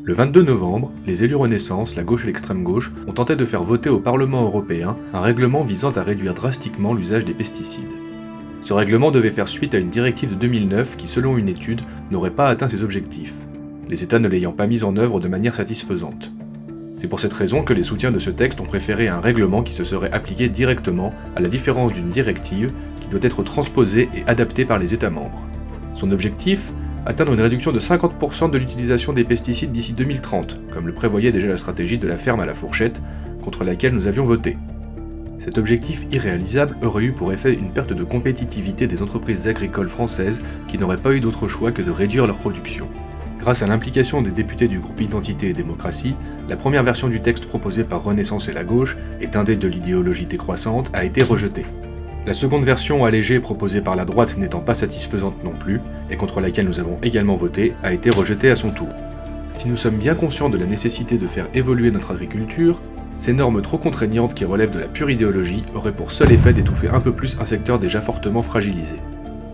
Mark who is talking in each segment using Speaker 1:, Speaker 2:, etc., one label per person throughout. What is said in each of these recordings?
Speaker 1: Le 22 novembre, les élus Renaissance, la gauche et l'extrême gauche, ont tenté de faire voter au Parlement européen un règlement visant à réduire drastiquement l'usage des pesticides. Ce règlement devait faire suite à une directive de 2009 qui, selon une étude, n'aurait pas atteint ses objectifs, les États ne l'ayant pas mise en œuvre de manière satisfaisante. C'est pour cette raison que les soutiens de ce texte ont préféré un règlement qui se serait appliqué directement, à la différence d'une directive qui doit être transposée et adaptée par les États membres. Son objectif ? Atteindre une réduction de 50% de l'utilisation des pesticides d'ici 2030, comme le prévoyait déjà la stratégie de la ferme à la fourchette, contre laquelle nous avions voté. Cet objectif irréalisable aurait eu pour effet une perte de compétitivité des entreprises agricoles françaises qui n'auraient pas eu d'autre choix que de réduire leur production. Grâce à l'implication des députés du groupe Identité et Démocratie, la première version du texte proposée par Renaissance et la gauche, et teintée de l'idéologie décroissante, a été rejetée. La seconde version allégée proposée par la droite n'étant pas satisfaisante non plus, et contre laquelle nous avons également voté, a été rejetée à son tour. Si nous sommes bien conscients de la nécessité de faire évoluer notre agriculture, ces normes trop contraignantes qui relèvent de la pure idéologie auraient pour seul effet d'étouffer un peu plus un secteur déjà fortement fragilisé.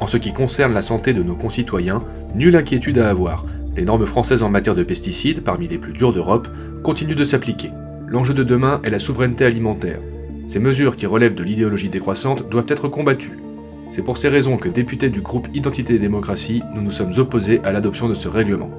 Speaker 1: En ce qui concerne la santé de nos concitoyens, nulle inquiétude à avoir. Les normes françaises en matière de pesticides, parmi les plus dures d'Europe, continuent de s'appliquer. L'enjeu de demain est la souveraineté alimentaire. Ces mesures qui relèvent de l'idéologie décroissante doivent être combattues. C'est pour ces raisons que, députés du groupe Identité et Démocratie, nous nous sommes opposés à l'adoption de ce règlement.